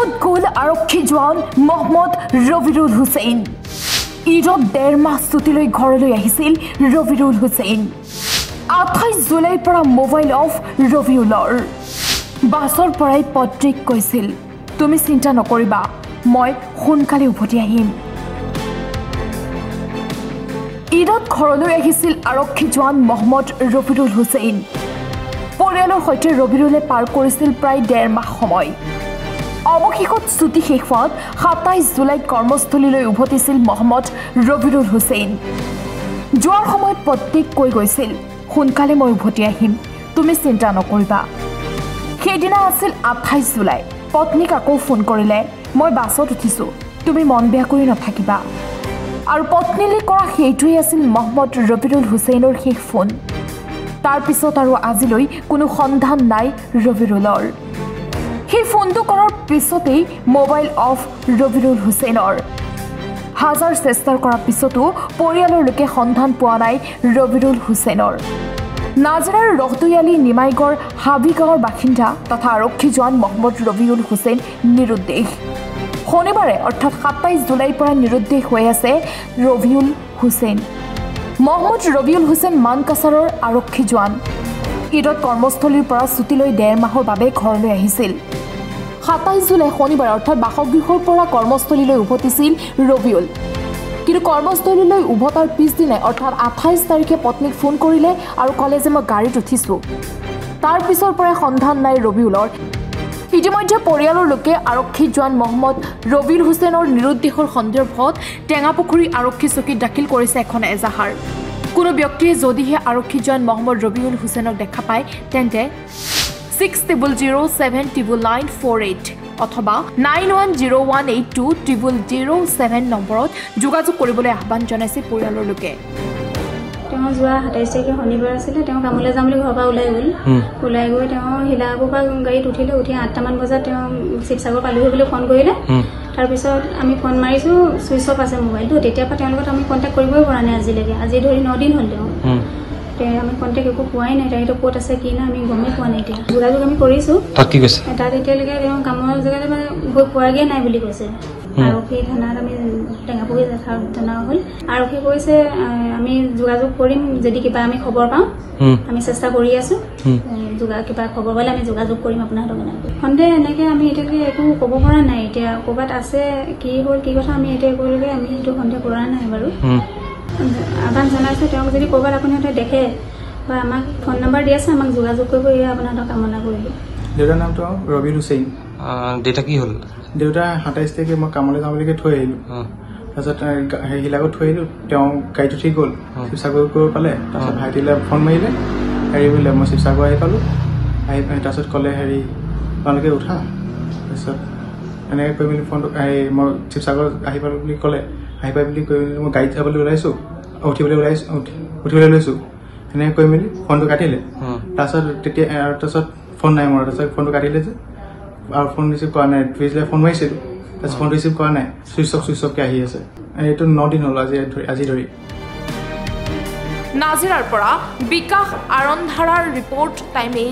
ক'ত গ'ল আৰক্ষী জোৱান মহম্মদ ৰবিৰুল হুছেইন ঈদত 1.5 মাহ ছুটীলৈ ঘৰলৈ আহিছিল ৰবিৰুল হুছেইন 28 জুলাইৰ পৰা মোবাইল অফ ৰবিউলৰ বাছৰ পৰাই পত্ৰিক কৈছিল তুমি চিন্তা নকৰিবা মই সোনকালে উভতি আহিম ঈদত ঘৰলৈ আহিছিল আৰক্ষী জোৱান মহম্মদ ৰবিৰুল হুছেইন পৰিয়ালৰ সৈতে ৰবিৰুলে পাৰ কৰিছিল প্ৰায় 1.5 মাহ সময় অৱশেষত ছুটী শেষ হোৱাত 27 জুলাইত কৰ্মস্থলীলৈ উভতিছিল মহম্মদ ৰবিৰুল হুছেইন যোৱাৰ সময়ত পত্নীক কৈ গৈছিল সোনকালে মই উভতি আহিম তুমি চিন্তা নকৰিবা সেইদিনা আছিল 28 জুলাই পত্নীক আকৌ ফোন কৰিলে মই বাছত উঠিছোঁ তুমি মন বেয়া কৰি নাথাকিবা আৰু পত্নীলৈ কৰা সেইটোৱেই আছিল মহম্মদ ৰবিৰুল হুছেইনৰ শেষ ফোন তাৰ পিছত আৰু আজিলৈ কোনো সন্ধান নাই ৰবিৰুলৰ সেই ফোনটো কৰাৰ পিছতেই মোবাইল অফ ৰবিৰুল হুছেইনৰ হাজাৰ চেষ্টাৰ কৰাৰ পিছতো পৰিয়ালৰ লোকে সন্ধান পোৱা নাই ৰবিৰুল হুছেইনৰ নাজিৰাৰ ৰহদৈয়ালী নিমাইগড় হাবি গাঁৱৰ বাসিন্দা তথা আৰক্ষী জোৱান মহম্মদ ৰবিউল হুছেইন নিৰুদ্দেশ শনিবাৰে অৰ্থাৎ 27 জুলাইৰ পৰা নিৰুদ্দেশ হৈ আছে ৰবিউল হুছেইন মহম্মদ ৰবিউল হুছেইন মানকাছাৰৰ আৰক্ষী জোৱান ঈদত কৰ্মস্থলীৰ পৰা ছুটীলৈ 1.5 মাহৰ বাবে ঘৰলৈ আহিছিল 27 জুলাই শনিবাৰ অৰ্থাৎ বাসগৃহৰ পৰা কৰ্মস্থলীলৈ উভতিছিল ৰবিউল কিন্তু কৰ্মস্থলীলৈ উভতাৰ পিছদিনাই অৰ্থাৎ 28 তাৰিখে পত্নীক ফোন কৰিলে আৰু ক'লে যে মই গাড়ীত উঠিছোঁ তাৰ পিছৰ পৰাই সন্ধান নাই ৰবিউলৰ ইতিমধ্যে পৰিয়ালৰ লোকে আৰক্ষী জোৱান মহম্মদ ৰবিউল হুছেইনৰ নিৰুদ্দেশৰ সন্দৰ্ভত টেঙাপুখুৰী আৰক্ষী চকীত দাখিল কৰিছে এখন এজাহাৰ কোনো ব্যক্তিয়ে যদিহে আৰক্ষী জোৱান মহম্মদ ৰবিউল হুছেইনক দেখা পায় তেন্তে 60079948 অথবা 9101820007 নম্বৰত যোগাযোগ কৰিবলৈ আহ্বান জনাইছে পৰিয়ালৰ লোকে তেওঁ যোৱা 27 তাৰিখে শনিবাৰ আছিলে তেওঁ কামলৈ যাম বুলি ঘৰৰ পৰা ওলাই গৈ তেওঁ হিলাপুৰ পৰা গাড়ীত উঠি 8টামান বজাত তেওঁ শিৱসাগৰ পালোহি বুলি ফোন কৰিলে তাৰপিছত আমি ফোন মাৰিছোঁ ছুইচ অফ আছে মোবাইলটো তেতিয়াৰ পৰা তেওঁৰ লগত আমি কণ্টেক্ট কৰিবই পৰা নাই আজিলৈকে আজি ধৰি 9 দিন হ'ল তেওঁ আমি কণ্টেক্ট একো পোৱাই নাই তাইতো ক'ত আছে কি না আমি গমেই পোৱা নাই এতিয়া যোগাযোগ আমি কৰিছোঁ তাত এতিয়ালৈকে তেওঁ কামৰ জেগাতে মানে গৈ পোৱাগৈ নাই বুলি কৈছে আৰক্ষী থানাত আমি টেঙাপুখুৰী থানা হ'ল আৰক্ষী কৈছে আমি যোগাযোগ কৰিম যদি কিবা আমি খবৰ পাওঁ আমি চেষ্টা কৰি আছোঁ কিবা খবৰ পালে আমি যোগাযোগ কৰিম আপোনালোকক সন্দেহ এনেকৈ আমি এতিয়ালৈকে একো ক'ব পৰা নাই এতিয়া ক'ৰবাত আছে কি হ'ল কি কথা আমি এতিয়া কৰিলে আমি সেইটো সন্দেহ কৰা নাই বাৰু আহ্বান জনাইছোঁ তেওঁক যদি ক'ৰবাত আপোনালোকে দেখে বা আমাক ফোন নম্বৰ দি আছে আমাক যোগাযোগ কৰিব এয়া আপোনালোকক কামনা কৰিব দেউতাৰ নামটো ৰবিউল হুছেইন দেউতা কি হ'ল দেউতা 27 তাৰিখে মই কামলৈ যাবলৈকে থৈ আহিলোঁ তাৰপিছত শিলাগত থৈ আহিলোঁ তেওঁ গাড়ীত উঠি গ'ল শিৱসাগৰ গৈ পালে তাৰপিছত ভাইটিলৈ ফোন মাৰিলে বোলে মই শিৱসাগৰ আহি পালোঁ তাৰপিছত ক'লে তোমালোকে উঠা তাৰপিছত এনেকৈ কৈ মেলি ফোনটো মই শিৱসাগৰ আহি পালোঁ বুলি ক'লে আহি পাই বুলি কৈ মেলি মই গাড়ীত যাবলৈ ওলাইছোঁ উঠিবলৈ লৈছোঁ সেনেকৈ কৈ মেলি ফোনটো কাটিলে তাৰপিছত ফোন নাই মোৰ তাৰপিছত ফোনটো কাটিলে যে আৰু ফোন ৰিচিভ কৰা নাই পিছলৈ ফোন মাৰিছিলোঁ তাৰপিছত ফোন ৰিচিভ কৰা নাই ছুইচ অফকৈ আহি আছে এইটো 9 দিন হ'ল আজি ধৰি নাজিৰাৰ পৰা বিকাশ আৰন্ধাৰাৰ ৰিপৰ্ট টাইম 8